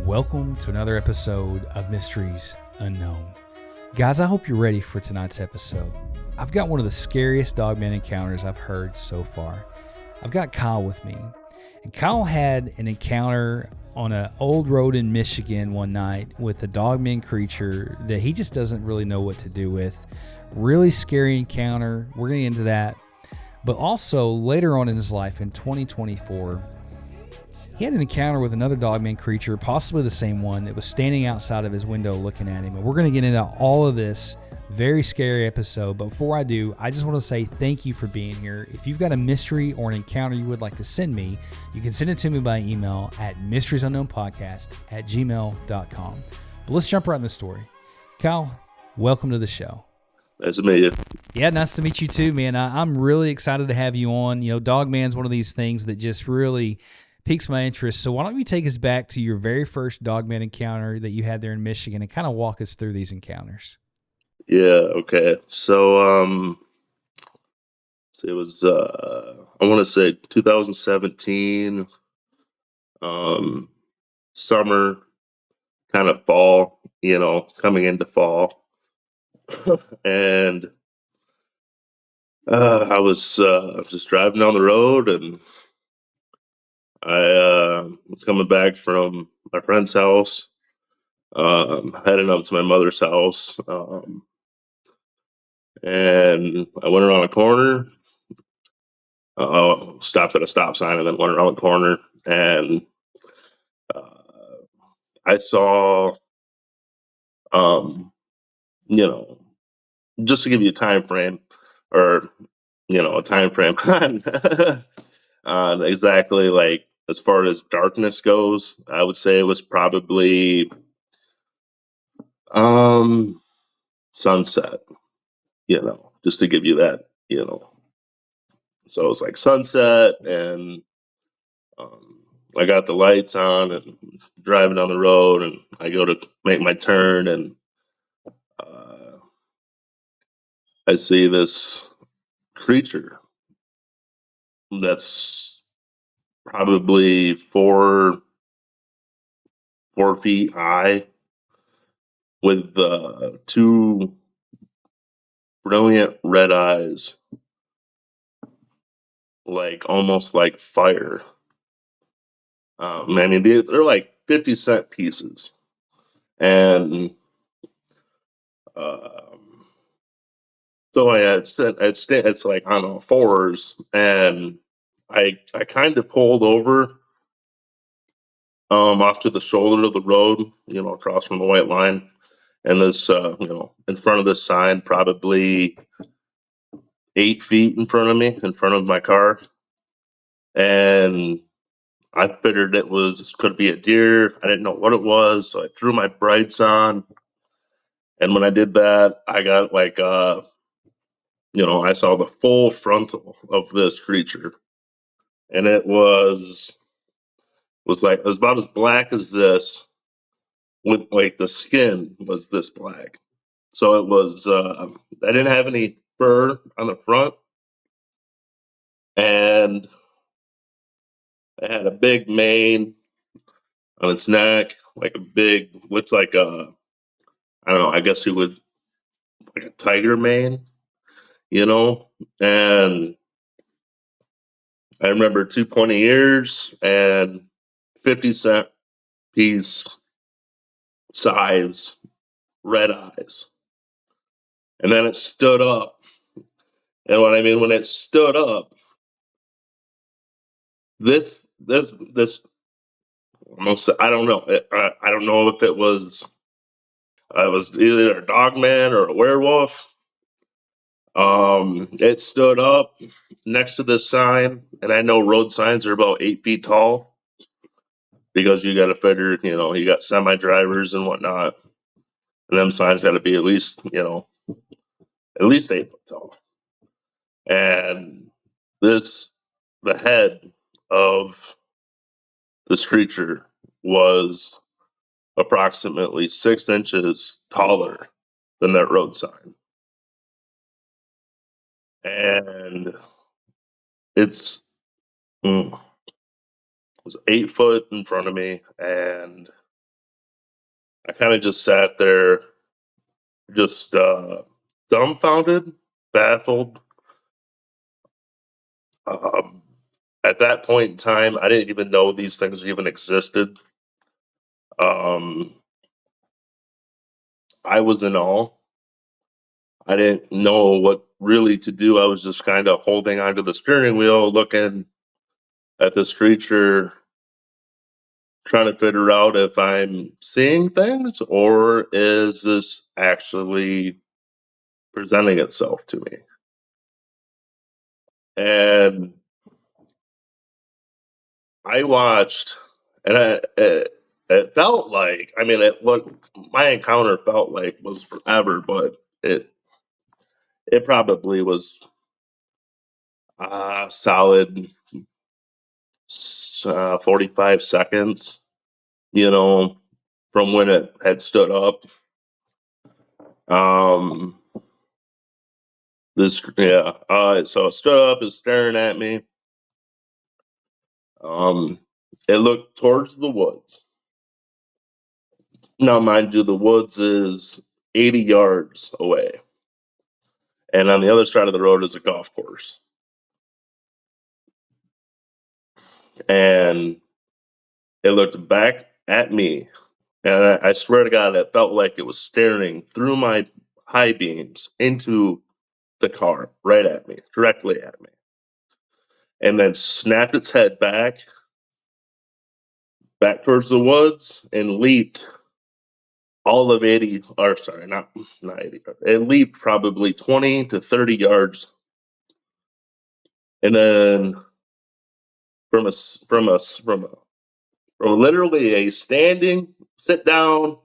Welcome to another episode of Mysteries Unknown. Guys, I hope you're ready for tonight's episode. I've got one of the scariest dogman encounters I've heard so far. I've got Kyle with me, and Kyle had an encounter on an old road in Michigan one night with a dogman creature that he just doesn't really know what to do with. Really scary encounter. We're going to get into that. But also later on in his life in 2024, he had an encounter with another dogman creature, possibly the same one, that was standing outside of his window looking at him. And we're going to get into all of this. Very scary episode. But before I do, I just want to say thank you for being here. If you've got a mystery or an encounter you would like to send me, you can send it to me by email at mysteriesunknownpodcast@gmail.com. But let's jump right in the story. Kyle, welcome to the show. Nice to meet you. Yeah, nice to meet you too, man. I'm really excited to have you on. You know, Dogman's one of these things that just really piques my interest. So why don't you take us back to your very first dogman encounter that you had there in Michigan and kind of walk us through these encounters? Yeah, okay. So it was I want to say 2017 summer, kind of fall, coming into fall. And I was just driving down the road, and I was coming back from my friend's house, heading up to my mother's house, and I went around a corner, stopped at a stop sign, and then went around the corner, and I saw, um, you know, just to give you a time frame, or a time frame on exactly, like, as far as darkness goes, I would say it was probably sunset. Just to give you that. So it was like sunset, and um, I got the lights on and driving down the road, and I go to make my turn, and uh, I see this creature that's probably 4 feet high, with two brilliant red eyes, like almost like fire. I mean, they're like 50-cent pieces, and um, so I had said it's like on all fours, and I kind of pulled over off to the shoulder of the road, across from the white line, and this in front of this sign, probably 8 feet in front of me, in front of my car, and I figured could be a deer. I didn't know what it was, so I threw my brights on, and when I did that, I got like I saw the full frontal of this creature, and it was about as black as this, with like the skin was this black. So it was I didn't have any fur on the front, and it had a big mane on its neck, like a big, looked like I don't know, I guess you would, like a tiger mane, you know? And I remember 2 pointy ears and 50-cent piece size red eyes. And then it stood up. And what I mean, when it stood up, this almost, I don't know. I don't know if it was either a dogman or a werewolf. It stood up next to this sign, and I know road signs are about 8 feet tall, because you got to figure, you got semi drivers and whatnot, and them signs got to be at least 8 foot tall. And the head of this creature was approximately 6 inches taller than that road sign, and it's it was 8 foot in front of me, and I kind of just sat there, just dumbfounded, baffled. Um, at that point in time, I didn't even know these things even existed. Um, I was in awe. I didn't know what really to do. I was just kind of holding onto the steering wheel, looking at this creature, trying to figure out if I'm seeing things or is this actually presenting itself to me. And I watched, and it felt like, I mean, what my encounter felt like was forever, but it probably was solid 45 seconds, you know, from when it had stood up. Um, so it stood up, is staring at me. Um, it looked towards the woods. Now, mind you, the woods is 80 yards away, and on the other side of the road is a golf course. And it looked back at me, and I swear to God, it felt like it was staring through my high beams into the car, right at me, directly at me, and then snapped its head back towards the woods, and leaped all of 80, or sorry, not 80, it leaped probably 20 to 30 yards. And then from a, from literally a standing, sit down,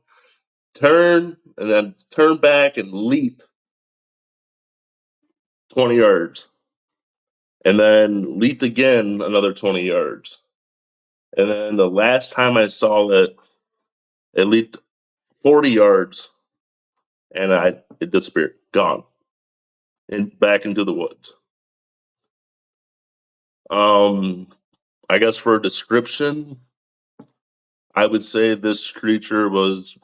turn, and then turn back and leap 20 yards. And then leaped again another 20 yards. And then the last time I saw it, it leaped 40 yards and it disappeared, gone, and back into the woods. Um, I guess for a description, I would say this creature was,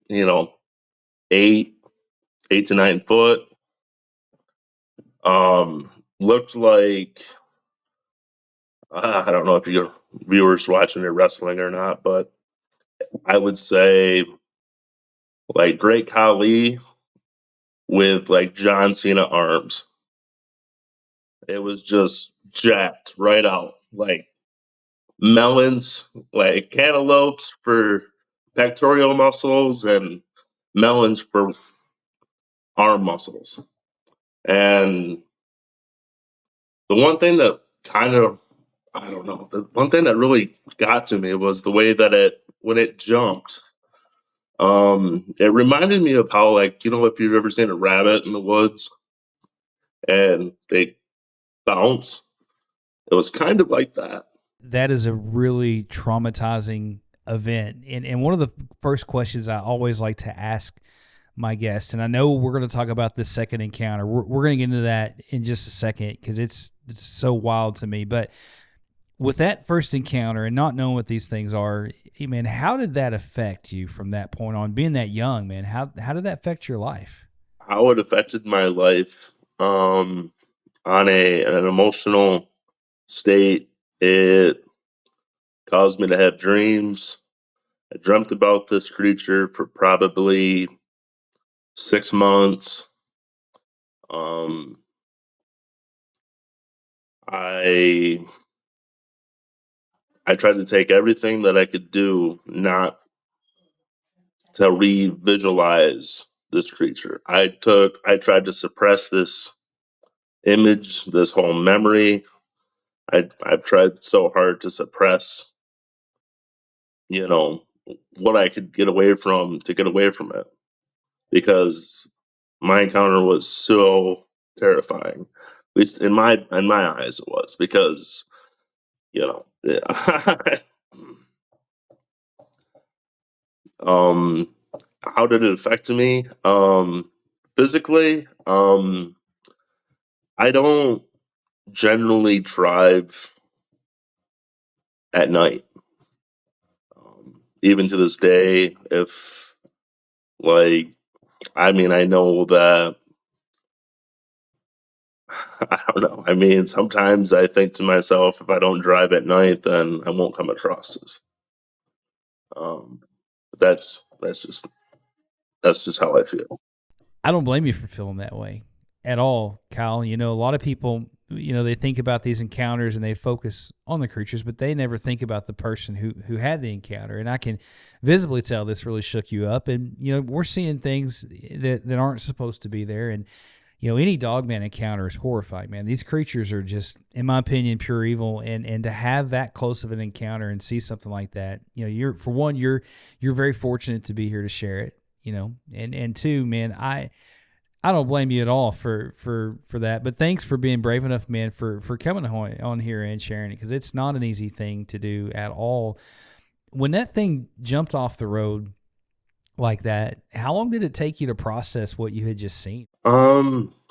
you know, 8, 8 to 9 foot. Looked like I don't know if your viewers watching your wrestling or not, but I would say like Great Khali with like John Cena arms. It was just jacked right out, like melons, like cantaloupes for pectoral muscles and melons for arm muscles. And the one thing that kind of, I don't know, the one thing that really got to me was the way that when it jumped, it reminded me of how, like, if you've ever seen a rabbit in the woods and they bounce, it was kind of like that. That is a really traumatizing event. And one of the first questions I always like to ask my guest, and I know we're going to talk about this second encounter. We're going to get into that in just a second because it's so wild to me. But with that first encounter and not knowing what these things are, hey, man, how did that affect you from that point on? Being that young, man, how did that affect your life? How it affected my life, on an emotional state, it caused me to have dreams. I dreamt about this creature for probably 6 months. Um, I I tried to take everything that I could do not to re-visualize this creature. I tried to suppress this image, this whole memory. I've tried so hard to suppress, you know, what I could get away from to get away from it because my encounter was so terrifying. At least in my eyes, it was because yeah. um, how did it affect me? Physically, I don't generally drive at night. Even to this day, if Like, I mean, I know that I don't know. I mean, sometimes I think to myself, if I don't drive at night, then I won't come across this. Um, but that's just how I feel. I don't blame you for feeling that way at all, Kyle. You know, a lot of people, you know, they think about these encounters and they focus on the creatures, but they never think about the person who had the encounter. And I can visibly tell this really shook you up. And you know, we're seeing things that aren't supposed to be there. And you know, any dogman encounter is horrifying, man. These creatures are just, in my opinion, pure evil. And to have that close of an encounter and see something like that, you know, you're very fortunate to be here to share it. You know, and two, man, I don't blame you at all for that. But thanks for being brave enough, man, for coming on here and sharing it, because it's not an easy thing to do at all. When that thing jumped off the road like that, how long did it take you to process what you had just seen?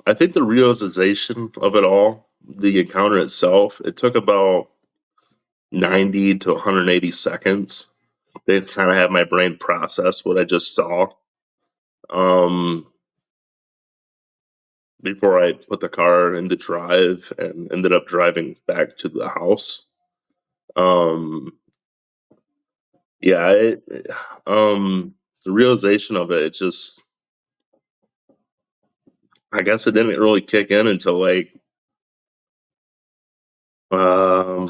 I think the realization of it all, the encounter itself, it took about 90 to 180 seconds. They kind of have my brain process what I just saw. Um, Before I put the car in the drive and ended up driving back to the house. Um, yeah, the realization of it, it just, I guess it didn't really kick in until like, I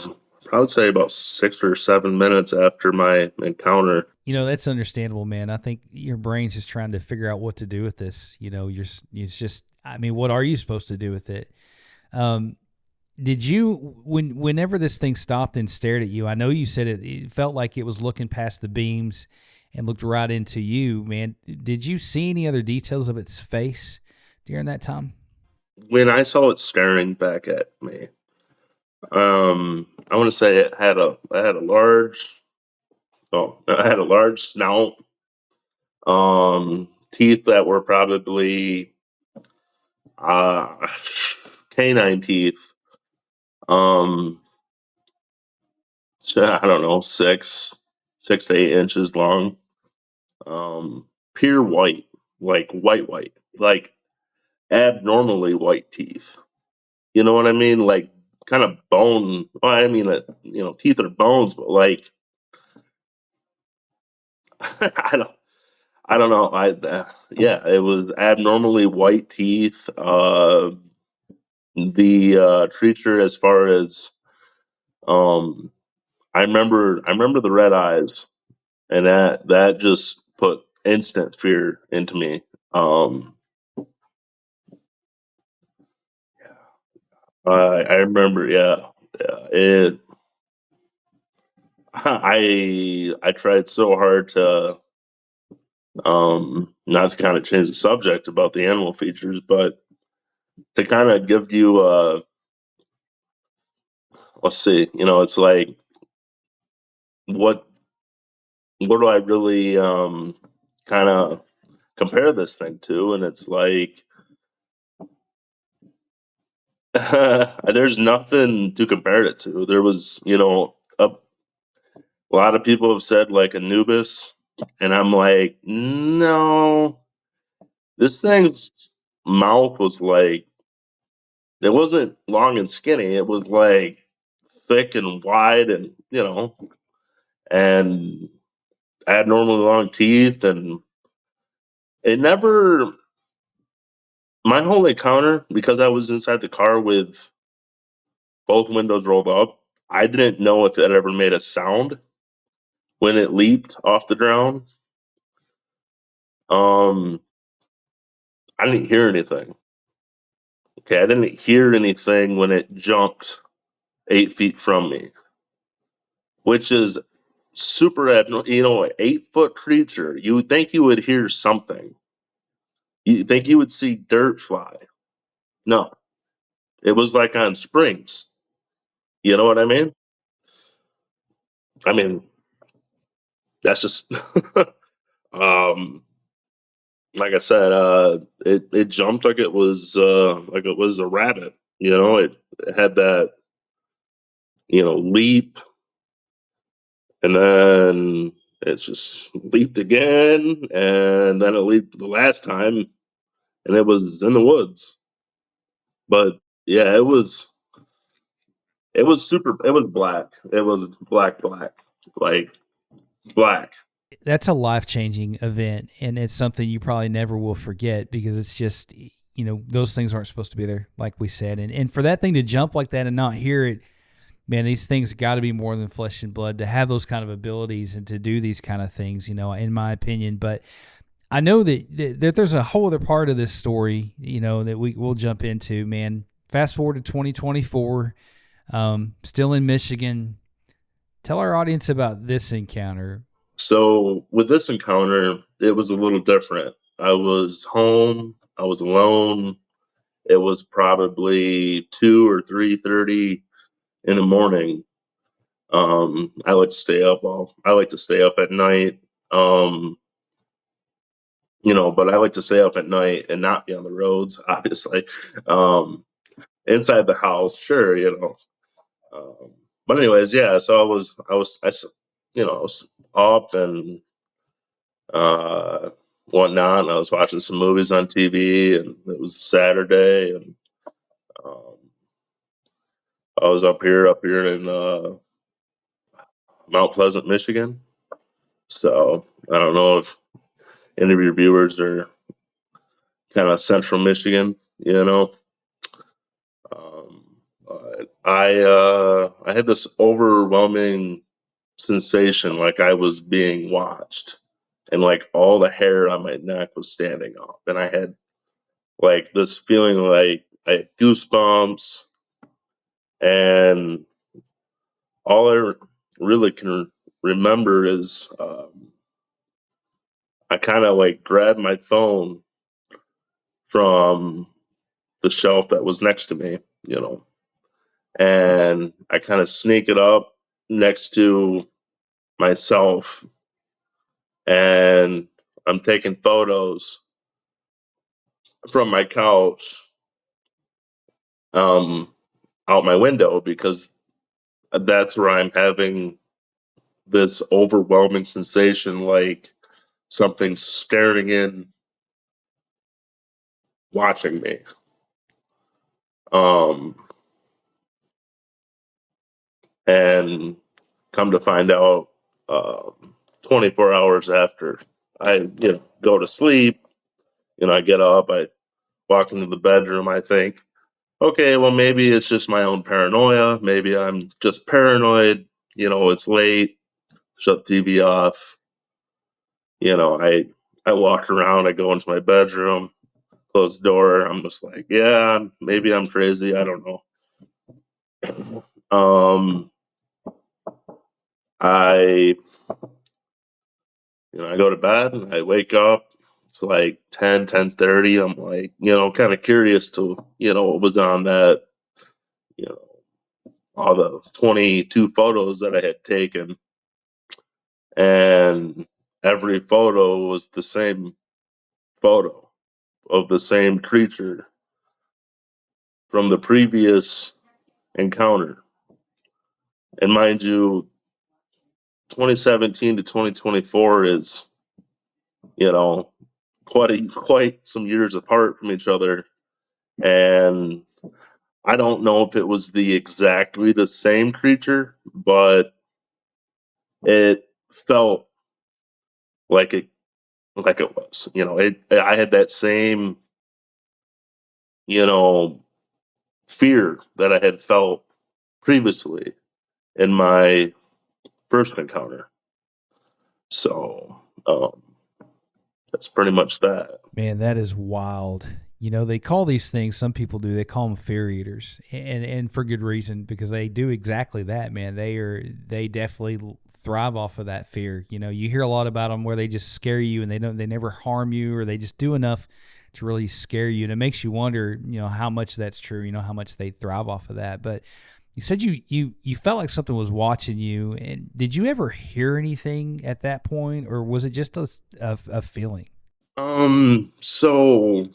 would say about 6 or 7 minutes after my encounter. You know, that's understandable, man. I think your brain's just trying to figure out what to do with this. You know, it's just, I mean, what are you supposed to do with it? Um, Did you whenever this thing stopped and stared at you? I know you said it felt like it was looking past the beams and looked right into you, man. Did you see any other details of its face during that time? When I saw it staring back at me, I want to say I had a large snout, teeth that were probably uh, canine teeth. Um, I don't know, 6 to 8 inches long. Pure white, like white, like abnormally white teeth. You know what I mean? Like kind of bone. Well, I mean, teeth are bones, but like I don't, I don't know. Yeah, it was abnormally white teeth. The creature, as far as um, I remember the red eyes, and that just put instant fear into me. Um, I remember, yeah. I tried so hard to not to kind of change the subject about the animal features, but to kind of give you let's see, it's like what what do I really kind of compare this thing to? And it's like there's nothing to compare it to. There was, a lot of people have said like Anubis, and I'm like, no, this thing's mouth was like, it wasn't long and skinny. It was like thick and wide, and and abnormally long teeth, and it never. My whole encounter, because I was inside the car with both windows rolled up, I didn't know if it ever made a sound when it leaped off the ground. Um, I didn't hear anything. Okay, I didn't hear anything when it jumped 8 feet from me, which is super abnormal. An 8 foot creature. You would think you would hear something. You think you would see dirt fly. No, it was like on springs. You know what I mean? I mean, that's just um like I said, it jumped like it was a rabbit. It had that, leap, and then It just leaped again, and then it leaped the last time, and it was in the woods. But yeah, it was super. It was black. It was black, like black. That's a life-changing event, and it's something you probably never will forget because it's just, those things aren't supposed to be there, like we said. And for that thing to jump like that and not hear it, man, these things got to be more than flesh and blood to have those kind of abilities and to do these kind of things, in my opinion. But I know that there's a whole other part of this story, that we'll jump into, man. Fast forward to 2024, still in Michigan. Tell our audience about this encounter. So with this encounter, it was a little different. I was home. I was alone. It was probably 2 or 3:30 in the morning. I like to stay up. I like to stay up at night. Um, but I like to stay up at night and not be on the roads. Obviously, um, inside the house, sure. Um, but anyways, yeah. So I was up and uh, whatnot. And I was watching some movies on TV, and it was Saturday, and um, I was up here in Mount Pleasant, Michigan. So I don't know if any of your viewers are kind of central Michigan, Um, I had this overwhelming sensation like I was being watched, and like all the hair on my neck was standing up, and I had like this feeling like I had goosebumps, and all I really can remember is I kind of like grabbed my phone from the shelf that was next to me, and I kind of sneak it up next to myself, and I'm taking photos from my couch um out my window because that's where I'm having this overwhelming sensation like something staring in watching me. Um and come to find out 24 hours after I go to sleep, I get up, I walk into the bedroom, I think, okay, well, maybe it's just my own paranoia. Maybe I'm just paranoid. It's late. Shut the TV off. I walk around. I go into my bedroom, close the door. I'm just like, yeah, maybe I'm crazy. I don't know. I I go to bed and I wake up. It's like 10:30. I'm like, kind of curious to what was on that. You know, all the 22 photos that I had taken, and every photo was the same photo of the same creature from the previous encounter. And mind you, 2017 to 2024 is, you know, quite some years apart from each other. And I don't know if it was exactly the same creature, but it felt like it was. I had that same, you know, fear that I had felt previously in my first encounter. So that's pretty much that. Man, that is wild. They call these things, some people do, they call them fear eaters. And for good reason, because they do exactly that, man. They definitely thrive off of that fear. You hear a lot about them where they just scare you and they never harm you, or they just do enough to really scare you. And it makes you wonder, how much that's true, how much they thrive off of that. But you said you felt like something was watching you. And did you ever hear anything at that point, or was it just a feeling? So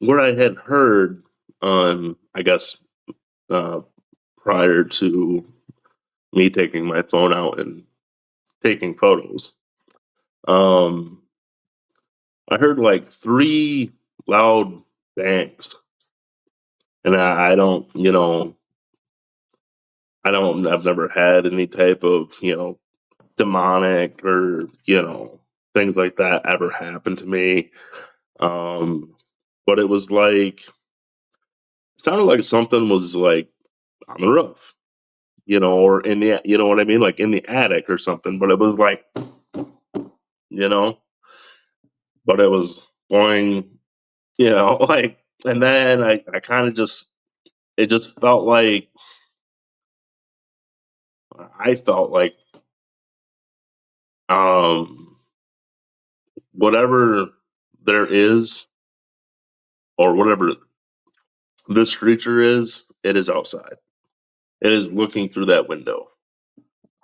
what I had heard, I guess, uh, prior to me taking my phone out and taking photos, Um, I heard like 3 loud bangs, and I don't, I've never had any type of, demonic or, things like that ever happen to me. Um, but it was like, it sounded like something was like on the roof, or in the, you know what I mean? Like in the attic or something, but it was like, you know, but it was going, like, and then I kind of just, it just felt like, I felt like, um, whatever there is, or whatever this creature is, it is outside. It is looking through that window.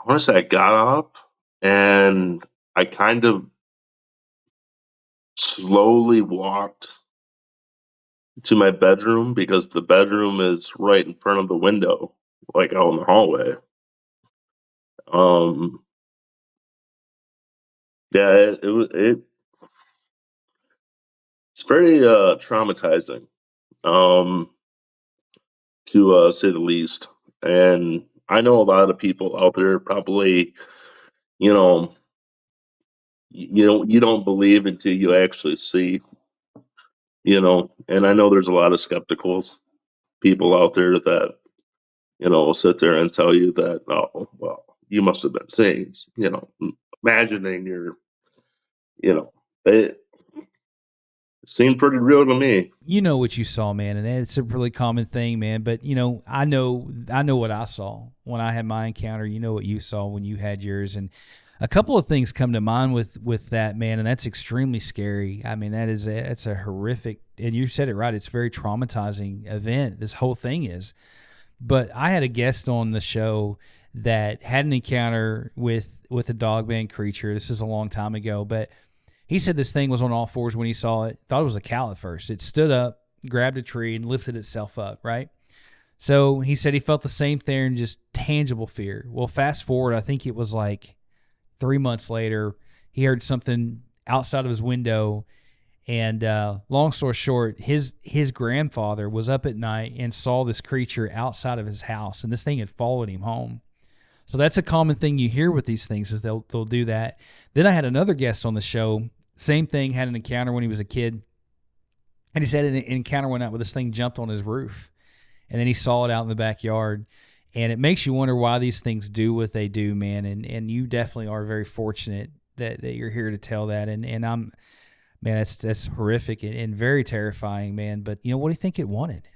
I want to say I got up and I kind of slowly walked to my bedroom because the bedroom is right in front of the window, like out in the hallway. Um, yeah, it's very traumatizing, um, to say the least. And I know a lot of people out there probably, you know, you don't believe until you actually see, and I know there's a lot of skeptical people out there that, will sit there and tell you that, oh, well, you must have been seeing, imagining your, it seemed pretty real to me. You know what you saw, man, and it's a really common thing, man. But I know what I saw when I had my encounter. You know what you saw when you had yours, and a couple of things come to mind with that, man, and that's extremely scary. I mean, that's a horrific, and you said it right. It's a very traumatizing event. This whole thing is. But I had a guest on the show that had an encounter with a dogman creature. This is a long time ago, but he said this thing was on all fours when he saw it. Thought it was a cow at first. It stood up, grabbed a tree, and lifted itself up, right? So he said he felt the same thing, just tangible fear. Well, fast forward, I think it was like 3 months later, he heard something outside of his window. And long story short, his grandfather was up at night and saw this creature outside of his house, and this thing had followed him home. So that's a common thing you hear with these things is they'll do that. Then I had another guest on the show, same thing, had an encounter when he was a kid, and he said an encounter went out where this thing jumped on his roof, and then he saw it out in the backyard. And it makes you wonder why these things do what they do, man. And you definitely are very fortunate that you're here to tell that. And I'm man, that's horrific and very terrifying, man. But what do you think it wanted?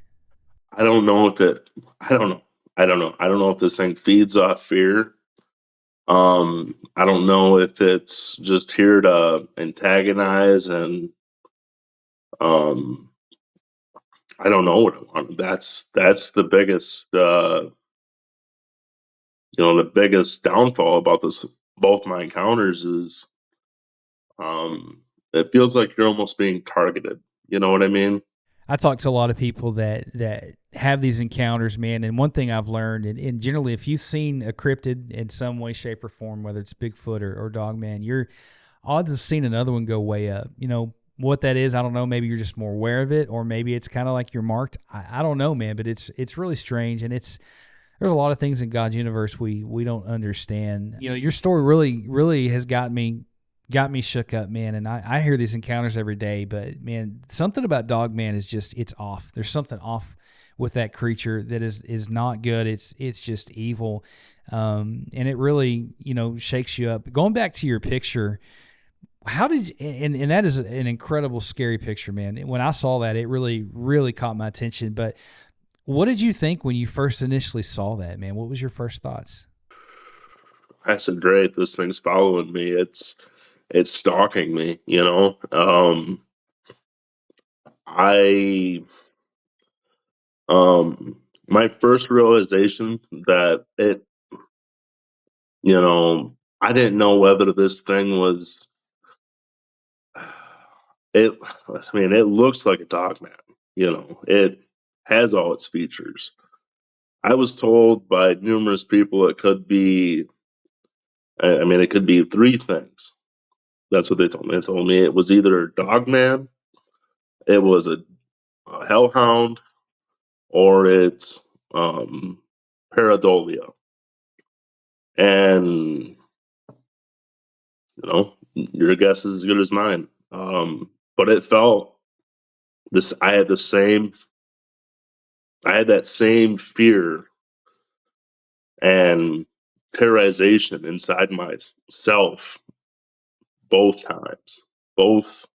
I don't know if it. I don't know. I don't know. I don't know if this thing feeds off fear. I don't know if it's just here to antagonize, and um, I don't know what it wanted. That's the biggest, the biggest downfall about this. Both my encounters is, it feels like you're almost being targeted. You know what I mean? I talk to a lot of people that have these encounters, man. And one thing I've learned, and generally, if you've seen a cryptid in some way, shape, or form, whether it's Bigfoot or Dogman, your odds of seeing another one go way up. What that is, I don't know. Maybe you're just more aware of it, or maybe it's kind of like you're marked. I don't know, man. But it's really strange, and there's a lot of things in God's universe we don't understand. Your story really has got me shook up, man. And I hear these encounters every day, but man, something about Dogman is just it's off. There's something off with that creature that is not good. It's just evil, and it really shakes you up. Going back to your picture, how did you, and that is an incredible scary picture, man. When I saw that, it really caught my attention. But what did you think when you first initially saw that, man? What was your first thoughts? I said, great, this thing's following me. It's stalking me. I my first realization that I didn't know whether this thing was it. I mean, it looks like a dog man. It has all its features. I was told by numerous people it could be. I mean, it could be 3 things. That's what they told me. They told me it was either Dogman, it was a Hellhound, or it's um, Paradolia. And your guess is as good as mine. But it felt this. I had that same fear and terrorization inside myself both times. Both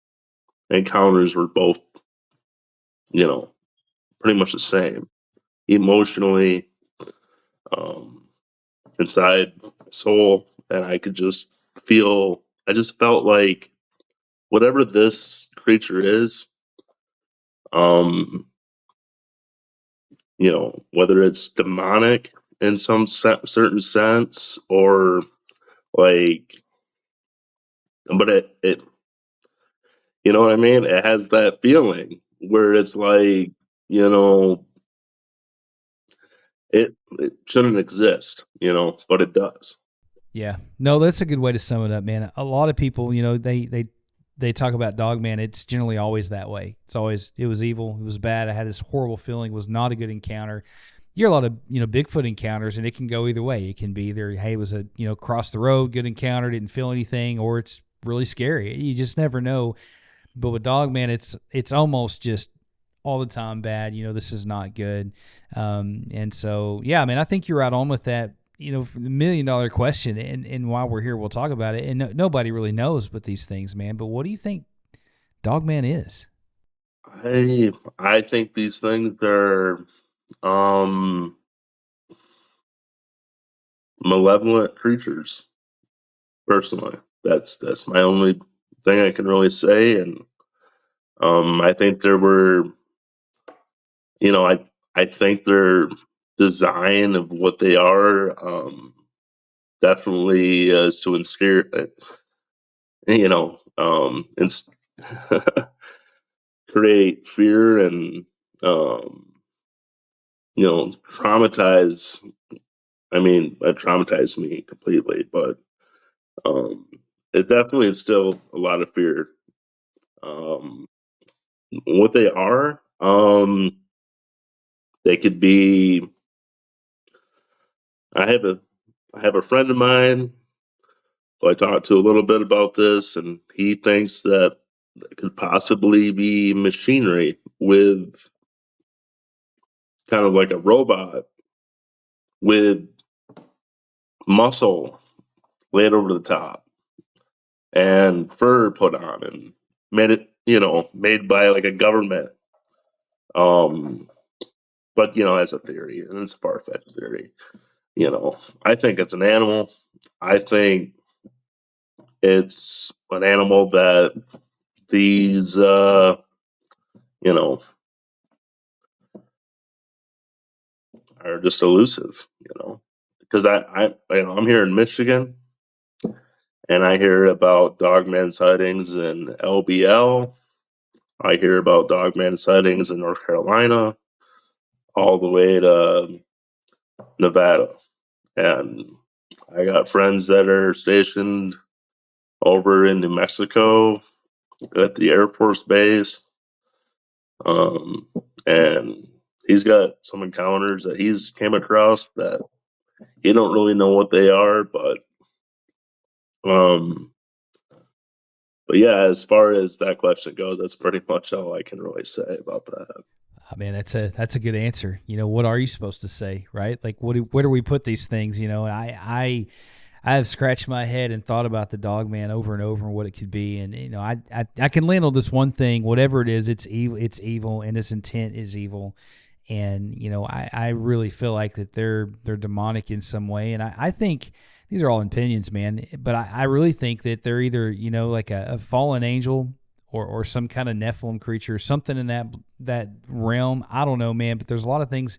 encounters were both, you know, pretty much the same. Emotionally, um, inside my soul, and I could just feel. I just felt like whatever this creature is, um, whether it's demonic in some certain sense, or like, but it, you know what I mean? It has that feeling where it's like, you know, it shouldn't exist, but it does. Yeah. No, that's a good way to sum it up, man. A lot of people, they talk about Dogman. It's generally always that way. It was evil. It was bad. I had this horrible feeling. It was not a good encounter. You hear a lot of, Bigfoot encounters, and it can go either way. It can be either, hey, it was cross the road, good encounter, didn't feel anything, or it's really scary. You just never know. But with Dogman, it's almost just all the time bad. This is not good. And so, yeah, man, I think you're right on with that. The $1 million question, and while we're here, we'll talk about it. And nobody really knows with these things, man. But what do you think Dogman is? I think these things are um malevolent creatures. Personally, that's my only thing I can really say. And I think there were, I think their design of what they are, definitely is to insecure, and create fear and, um, traumatize. I mean, it traumatized me completely, but um, it definitely instilled a lot of fear. Um, what they are, they could be. I have a I have a friend of mine who I talked to a little bit about this, and he thinks that it could possibly be machinery with kind of like a robot with muscle laid over the top and fur put on and made by like a government. Um, but as a theory, and it's a far fetched theory. I think it's an animal. I think it's an animal that these, you know, are just elusive. Because I'm here in Michigan, and I hear about dogman sightings in LBL. I hear about dogman sightings in North Carolina, all the way to Nevada, and I got friends that are stationed over in New Mexico at the Air Force Base. Um, and he's got some encounters that he's came across that he don't really know what they are, um, but yeah, as far as that question goes, that's pretty much all I can really say about that. I mean, that's a good answer. What are you supposed to say, right? Like, where do we put these things? And I have scratched my head and thought about the Dogman over and over and what it could be. And I can land on this one thing: whatever it is, it's evil. It's evil, and its intent is evil. And I really feel like that they're demonic in some way. And I think these are all opinions, man. But I really think that they're either like a fallen angel or some kind of Nephilim creature, something in that realm. I don't know, man. But there's a lot of things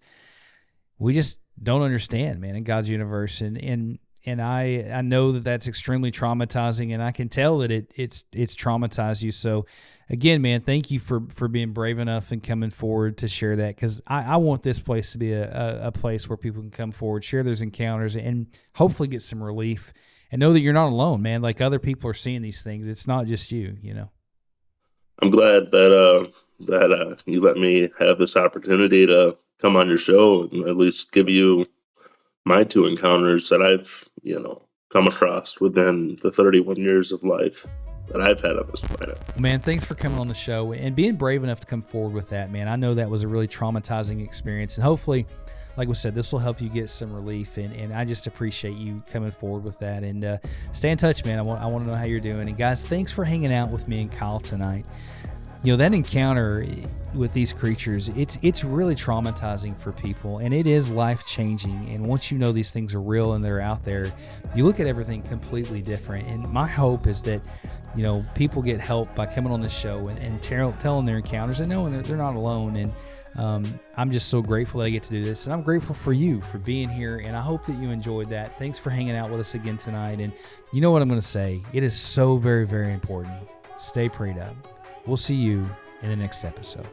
we just don't understand, man, in God's universe. And I know that that's extremely traumatizing, and I can tell that it's traumatized you. So again, man, thank you for being brave enough and coming forward to share that, because I want this place to be a place where people can come forward, share those encounters, and hopefully get some relief and know that you're not alone, man. Like, other people are seeing these things. It's not just you, I'm glad that you let me have this opportunity to come on your show and at least give you my two encounters that I've come across within the 31 years of life that I've had on this planet. Man, thanks for coming on the show and being brave enough to come forward with that, man. I know that was a really traumatizing experience, and hopefully, like we said, this will help you get some relief, and I just appreciate you coming forward with that. And stay in touch, man. I want to know how you're doing. And guys, thanks for hanging out with me and Kyle tonight. That encounter with these creatures, it's really traumatizing for people, and it is life-changing. And once you know these things are real and they're out there, you look at everything completely different. And my hope is that people get help by coming on this show and telling their encounters and knowing that they're not alone. And I'm just so grateful that I get to do this, and I'm grateful for you for being here, and I hope that you enjoyed that. Thanks for hanging out with us again tonight. And you know what I'm going to say? It is so very, very important. Stay prayed up. We'll see you in the next episode.